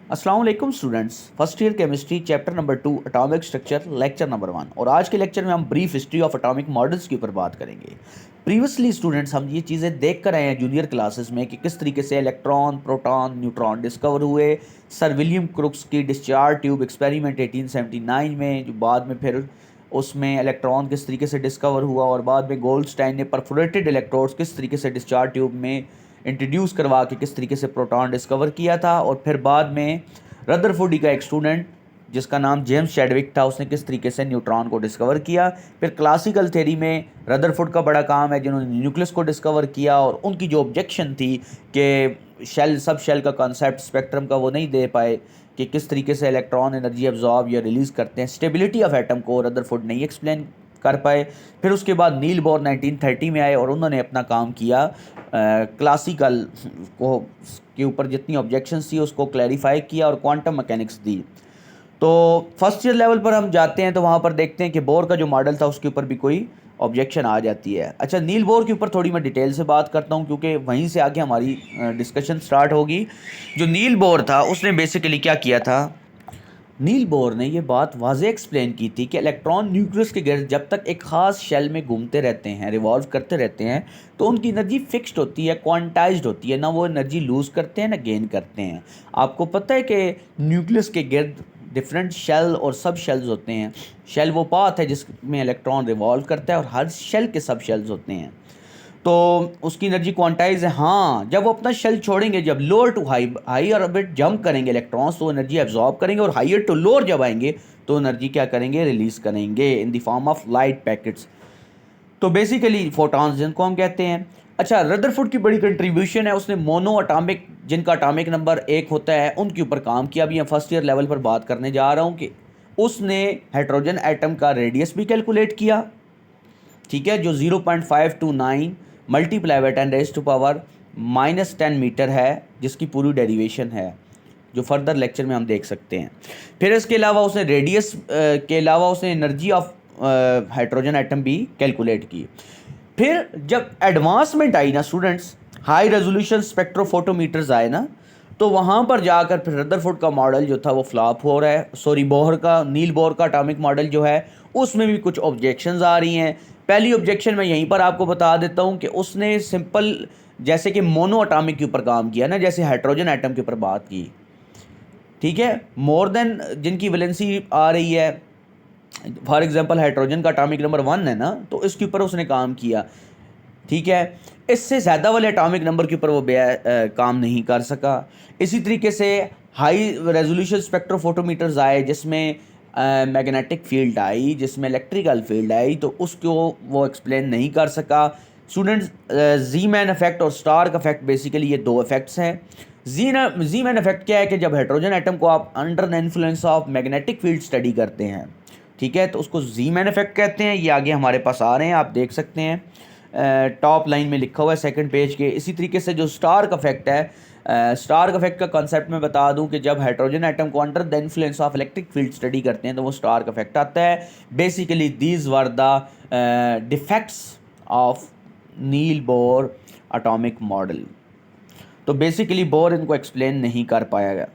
अस्सलाम वालेकुम students, first year chemistry chapter number 2 atomic structure lecture number 1। और आज के लेक्चर में हम brief history of atomic models के ऊपर बात करेंगे। प्रीवियसली स्टूडेंट्स हम ये चीज़ें देख कर आए हैं जूनियर क्लासेस में कि किस तरीके से इलेक्ट्रॉन, प्रोटॉन, न्यूट्रॉन डिस्कवर हुए। सर विलियम क्रुक्स की डिस्चार्ज ट्यूब एक्सपेरिमेंट 1879 में, जो बाद में फिर उसमें इलेक्ट्रॉन किस तरीके से डिस्कवर हुआ, और बाद में गोल्डस्टाइन ने परफोरेटेड इलेक्ट्रोड्स किस तरीके से डिस्चार्ज ट्यूब में इंट्रोड्यूस करवा के किस तरीके से प्रोटॉन डिस्कवर किया था। और फिर बाद में रदरफोर्ड का एक स्टूडेंट जिसका नाम जेम्स चैडविक था, उसने किस तरीके से न्यूट्रॉन को डिस्कवर किया। फिर क्लासिकल थ्योरी में रदरफोर्ड का बड़ा काम है जिन्होंने न्यूक्लियस को डिस्कवर किया, और उनकी जो ऑब्जेक्शन थी कि शेल सब शेल का कॉन्सेप्ट स्पेक्ट्रम का वो नहीं दे पाए कि किस तरीके से इलेक्ट्रॉन एनर्जी एब्जॉर्ब या रिलीज़ करते हैं, स्टेबिलिटी ऑफ एटम को रदरफोर्ड नहीं एक्सप्लेन कर पाए। फिर उसके बाद नील बोर 1930 में आए और उन्होंने अपना काम किया क्लासिकल को के ऊपर जितनी ऑब्जेक्शंस थी उसको क्लैरिफाई किया और क्वांटम मैकेनिक्स दी। तो फर्स्ट ईयर लेवल पर हम जाते हैं तो वहाँ पर देखते हैं कि बोर का जो मॉडल था उसके ऊपर भी कोई ऑब्जेक्शन आ जाती है। अच्छा, नील बोर के ऊपर थोड़ी मैं डिटेल से बात करता हूँ क्योंकि वहीं से आगे हमारी डिस्कशन स्टार्ट होगी। जो नील बोर था उसने बेसिकली क्या किया था, नील बोर ने ये बात वाज़े एक्सप्लेन की थी कि इलेक्ट्रॉन न्यूक्लियस के गिर्द जब तक एक ख़ास शेल में घूमते रहते हैं, रिवॉल्व करते रहते हैं, तो उनकी एनर्जी फिक्स्ड होती है, क्वांटाइज्ड होती है, ना वो एनर्जी लूज़ करते हैं ना गेन करते हैं। आपको पता है कि न्यूक्लियस के गिर्द डिफरेंट शेल और सब शेल्स होते हैं। शेल वो पाथ है जिसमें इलेक्ट्रॉन रिवॉल्व करता है और हर शेल के सब शेल्स होते हैं, तो उसकी एनर्जी क्वांटाइज है। हाँ, जब वो अपना शेल छोड़ेंगे, जब lower to high orbit jump करेंगे इलेक्ट्रॉन्स, तो एनर्जी एब्जॉर्ब करेंगे, और हाइयर टू लोअर जब आएंगे तो एनर्जी क्या करेंगे, रिलीज करेंगे in the form of light packets. तो बेसिकली फोटॉन्स जिनको हम कहते हैं। अच्छा, रदरफोर्ड की बड़ी कंट्रीब्यूशन है, उसने मोनो अटामिक जिनका अटामिक नंबर 1 होता है उनके ऊपर काम किया। अभी मैं फर्स्ट ईयर लेवल पर बात करने जा रहा हूँ कि उसने हाइड्रोजन एटम का रेडियस भी कैलकुलेट किया, ठीक है, जो 0.529 मल्टीप्लाई बाई 10⁻⁻10 मीटर है, जिसकी पूरी डेरिवेशन है जो फर्दर लेक्चर में हम देख सकते हैं। फिर इसके अलावा उसने रेडियस के अलावा उसने एनर्जी ऑफ हाइड्रोजन एटम भी कैलकुलेट की। फिर जब एडवांसमेंट आई ना स्टूडेंट्स, हाई रेजोल्यूशन स्पेक्ट्रोफोटोमीटर्स आए ना, तो वहाँ पर जाकर फिर रदरफोर्ड का मॉडल जो था वो फ्लॉप हो रहा है। सॉरी, बोहर का, नील बोहर का एटॉमिक मॉडल जो है उसमें भी कुछ ऑब्जेक्शंस आ रही हैं। पहली ऑब्जेक्शन मैं यहीं पर आपको बता देता हूँ कि उसने सिंपल जैसे कि मोनो एटॉमिक के ऊपर काम किया ना, जैसे हाइड्रोजन एटम के ऊपर बात की, ठीक है, मोर देन जिनकी वैलेंसी आ रही है, फॉर एग्जांपल हाइड्रोजन का एटॉमिक नंबर 1 है ना, तो इसके ऊपर उसने काम किया, ठीक है। इससे ज़्यादा वाले एटॉमिक नंबर के ऊपर वो काम नहीं कर सका। इसी तरीके से हाई रेजोल्यूशन स्पेक्ट्रोफोटोमीटर्स आए जिसमें मैग्नेटिक फील्ड आई, जिसमें इलेक्ट्रिकल फील्ड आई, तो उसको वो एक्सप्लेन नहीं कर सका। स्टूडेंट्स, जी मैन इफेक्ट और स्टार्क इफेक्ट, बेसिकली ये दो इफेक्ट्स हैं। जी मैन इफेक्ट क्या है कि जब हाइड्रोजन एटम को आप under the influence of magnetic field study करते हैं, ठीक है, तो उसको जी मैन इफेक्ट कहते हैं। ये आगे हमारे पास आ रहे हैं, आप देख सकते हैं, टॉप लाइन में लिखा हुआ है सेकंड पेज के। इसी तरीके से जो स्टार्क इफेक्ट है, स्टार्क इफेक्ट का कॉन्सेप्ट मैं बता दूं कि जब हाइड्रोजन एटम को under the influence of electric field study करते हैं तो वो स्टार्क इफेक्ट आता है। Basically these were the defects of Niels Bohr atomic model. तो बेसिकली बोर इनको एक्सप्लेन नहीं कर पाया गया।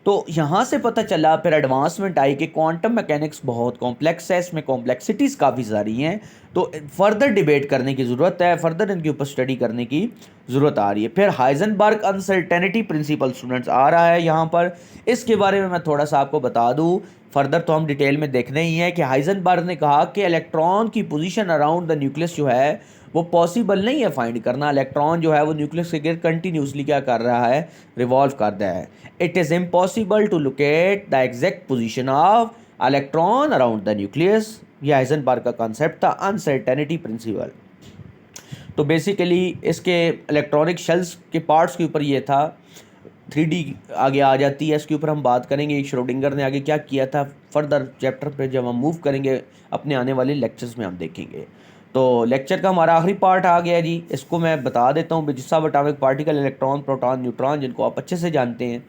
तो यहाँ से पता चला, फिर एडवांसमेंट आई कि क्वांटम मैकेनिक्स बहुत कॉम्प्लेक्स है, इसमें कॉम्प्लेक्सिटीज़ काफ़ी सारी हैं, तो फर्दर डिबेट करने की ज़रूरत है, फर्दर इनके ऊपर स्टडी करने की ज़रूरत आ रही है। फिर हाइजेनबर्ग अनसर्टेनिटी प्रिंसिपल स्टूडेंट्स आ रहा है यहाँ पर, इसके बारे में मैं थोड़ा सा आपको बता दूँ। फर्दर तो हम डिटेल में देखने ही है कि हाइजेनबर्ग ने कहा कि इलेक्ट्रॉन की पोजीशन अराउंड द न्यूक्लियस जो है वो पॉसिबल नहीं है फाइंड करना। इलेक्ट्रॉन जो है वो न्यूक्लियस के गिर्द कंटिन्यूसली क्या कर रहा है, रिवॉल्व कर रहा है। It is impossible to locate the exact position of electron around the nucleus. ये हाइजेनबर्ग का कॉन्सेप्ट था, अनसर्टेनिटी प्रिंसिपल। तो बेसिकली इसके इलेक्ट्रॉनिक शेल्स के पार्ट्स के ऊपर ये था। 3D आगे आ जाती है, इसके ऊपर हम बात करेंगे श्रोडिंगर ने आगे क्या किया था। फर्दर चैप्टर पे जब हम मूव करेंगे अपने आने वाले लेक्चर्स में हम देखेंगे। तो लेक्चर का हमारा आखिरी पार्ट आ गया जी, इसको मैं बता देता हूँ। सब atomic particle, electron, proton, neutron, जिनको आप अच्छे से जानते हैं।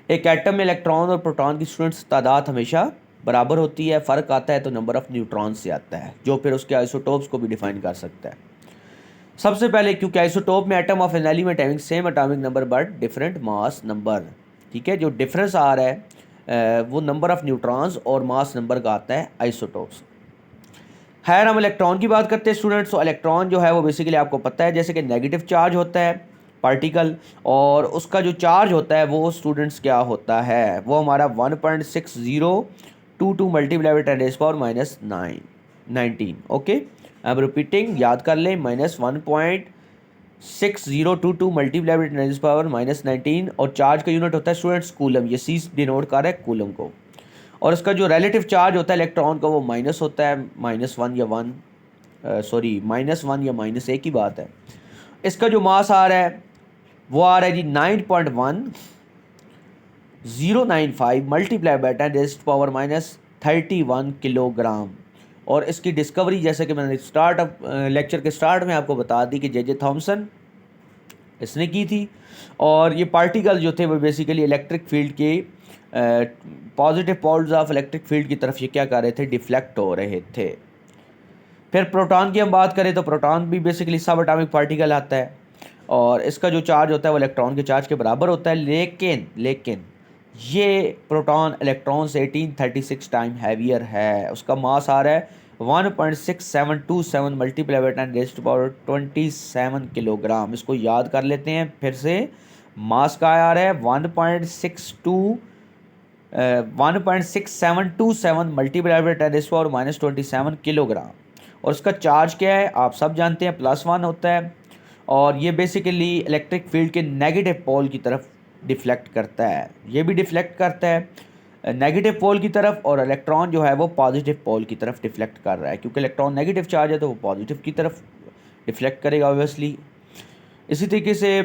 एक एटम में इलेक्ट्रॉन और प्रोटॉन की स्टूडेंट्स तादाद हमेशा बराबर होती है, फ़र्क आता है तो नंबर ऑफ़ न्यूट्रॉन से आता है, जो फिर उसके आइसोटोप्स को भी डिफाइन कर सकता है। सबसे पहले, क्योंकि आइसोटोप में atom of an element having same atomic number but different mass number, ठीक है, जो डिफरेंस आ रहा है वो नंबर ऑफ़ न्यूट्रॉन्स और मास नंबर का आता है आइसोटोप्स। खैर हम इलेक्ट्रॉन की बात करते हैं स्टूडेंट्स। तो इलेक्ट्रॉन जो है वो बेसिकली आपको पता है जैसे कि नेगेटिव चार्ज होता है पार्टिकल, और उसका जो चार्ज होता है वो स्टूडेंट्स क्या होता है, वो हमारा 1.6022 मल्टीप्लाई बाई 10⁻⁹ ओके। अब रिपीटिंग याद कर लें, -1.6022 मल्टीप्लाई बाई 10⁻⁻19, और चार्ज का यूनिट होता है स्टूडेंट्स कूलम, ये सी डिनोट कर रहा है कूलम को। और इसका जो रिलेटिव चार्ज होता है इलेक्ट्रॉन का वो माइनस होता है, -1 या -1 की बात है। इसका जो मास आ रहा है वो आ रहा है जी 9.1095 मल्टीप्लाई बाई 10⁻31 किलोग्राम। और इसकी डिस्कवरी जैसे कि मैंने लेक्चर के स्टार्ट में आपको बता दी कि जे थॉमसन इसने की थी। और ये पार्टिकल जो थे वो बेसिकली इलेक्ट्रिक फील्ड के positive poles of electric field की तरफ ये क्या कर रहे थे, डिफ्लेक्ट हो रहे थे। फिर प्रोटॉन की हम बात करें तो प्रोटॉन भी बेसिकली सब एटॉमिक पार्टिकल आता है, और इसका जो चार्ज होता है वो इलेक्ट्रॉन के चार्ज के बराबर होता है। लेकिन ये प्रोटॉन इलेक्ट्रॉन से 1836 टाइम हैवियर है। उसका मास आ रहा है 1.6727 मल्टीप्लाई बाई 10⁻27 किलोग्राम। इसको याद कर लेते हैं फिर से। मास का आ रहा है 1.6727 मल्टीप्लाई बाई 10⁻⁻27 किलोग्राम। और इसका चार्ज क्या है आप सब जानते हैं, +1 होता है। और ये बेसिकली इलेक्ट्रिक फील्ड के नेगेटिव पोल की तरफ डिफ्लेक्ट करता है, ये भी डिफ्लेक्ट करता है नेगेटिव पोल की तरफ, और इलेक्ट्रॉन जो है वो पॉजिटिव पोल की तरफ डिफ्लेक्ट कर रहा है, क्योंकि इलेक्ट्रॉन नेगेटिव चार्ज है तो वो पॉजिटिव की तरफ डिफ्लेक्ट करेगा ऑब्वियसली। इसी तरीके से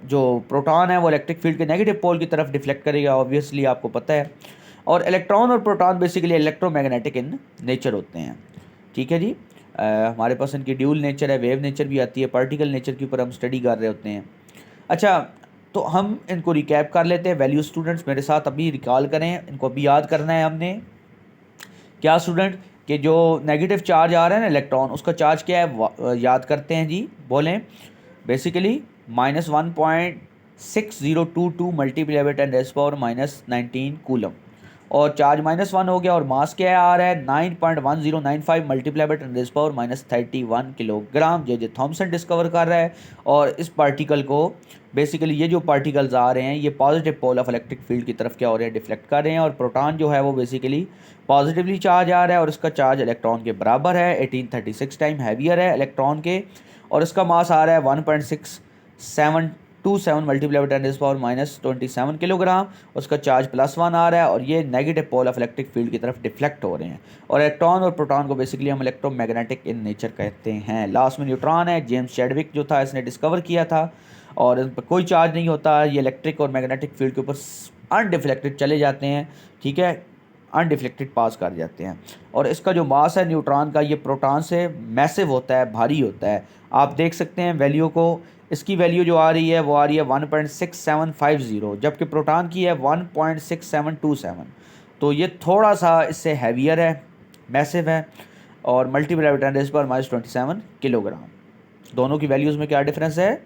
जो प्रोटॉन है वो इलेक्ट्रिक फील्ड के नेगेटिव पोल की तरफ डिफ्लेक्ट करेगा ऑब्वियसली, आपको पता है। और इलेक्ट्रॉन और proton basically electromagnetic in nature होते हैं, ठीक है जी। हमारे पास इनकी ड्यूल नेचर है, वेव नेचर भी आती है, पार्टिकल नेचर के ऊपर हम स्टडी कर रहे होते हैं। अच्छा, तो हम इनको रिकैप कर लेते हैं। वैल्यू स्टूडेंट्स मेरे साथ अभी रिकॉल करें, इनको अभी याद करना है हमने। क्या स्टूडेंट कि जो नेगेटिव चार्ज आ रहा है ना इलेक्ट्रॉन, उसका चार्ज क्या है याद करते हैं जी, बोलें। बेसिकली -1.6022 मल्टीप्लाई बाई 10⁻⁻19 कूलम, और चार्ज -1 हो गया। और मास क्या आ रहा है 9.1095 multiply by 10⁻31 kilogram. J Thomson discover कर रहा है। और इस पार्टिकल को बेसिकली ये जो पार्टिकल्स आ रहे हैं ये positive pole of electric field की तरफ क्या हो रहे हैं, डिफ्लेक्ट कर रहे हैं। और प्रोटॉन जो है वो बेसिकली पॉजिटिवली चार्ज आ रहा है, और इसका चार्ज इलेक्ट्रॉन के बराबर है, 1836 टाइम हैवियर है इलेक्ट्रॉन के। और इसका मास आ रहा है 1.6727 मल्टीप्लाई बाई 10⁻⁻27 किलोग्राम। उसका चार्ज +1 आ रहा है, और ये negative pole of electric field की तरफ डिफ्लेक्ट हो रहे हैं। और इलेक्ट्रॉन और प्रोटॉन को बेसिकली हम इलेक्ट्रोमैग्नेटिक इन नेचर कहते हैं। लास्ट में न्यूट्रॉन है, जेम्स चैडविक जो था इसने डिस्कवर किया था, और इन पर कोई चार्ज नहीं होता, ये इलेक्ट्रिक और मैग्नेटिक फील्ड के ऊपर अनडिफ्लेक्टेड चले जाते हैं, ठीक है, अनडिफ्लेक्टेड पास कर जाते हैं। और इसका जो मास है न्यूट्रॉन का, ये प्रोटॉन से मैसिव होता है, भारी होता है। आप देख सकते हैं वैल्यू को, इसकी वैल्यू जो आ रही है वो आ रही है 1.6750, जबकि प्रोटॉन की है 1.6727। तो ये थोड़ा सा इससे हैवियर है, मैसिव है, और मल्टीप्लाई बाई 10⁻⁻27 किलोग्राम। दोनों की वैल्यूज़ में क्या डिफरेंस है,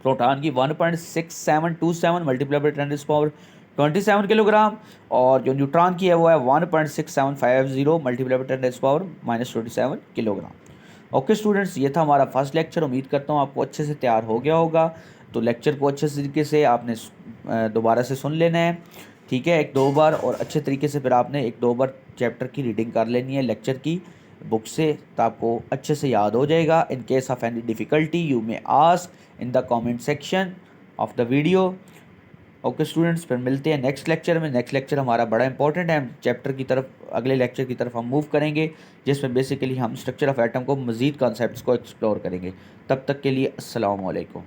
प्रोटॉन की 1.6727 मल्टीप्लाई बाई 10⁻27 किलोग्राम, और जो न्यूट्रॉन की है वो है 1.6750 multiply by 10⁻⁻27 kilogram. Okay students, ये था हमारा फर्स्ट लेक्चर। उम्मीद करता हूँ आपको अच्छे से तैयार हो गया होगा। तो लेक्चर को अच्छे तरीके से आपने दोबारा से सुन लेना है, ठीक है, 1-2 बार, और अच्छे तरीके से फिर आपने 1-2 बार चैप्टर की रीडिंग कर लेनी है लेक्चर की बुक से, तो आपको अच्छे से याद हो जाएगा। In case of any difficulty you may ask in the comment section of the video. Okay students, फिर मिलते हैं नेक्स्ट लेक्चर में। नेक्स्ट लेक्चर हमारा बड़ा इंपॉर्टेंट है, चैप्टर की तरफ, अगले लेक्चर की तरफ हम मूव करेंगे, जिसमें बेसिकली हम स्ट्रक्चर ऑफ एटम को, मज़ीद कॉन्सेप्ट्स को एक्सप्लोर करेंगे। तब तक के लिए अस्सलाम वालेकुम।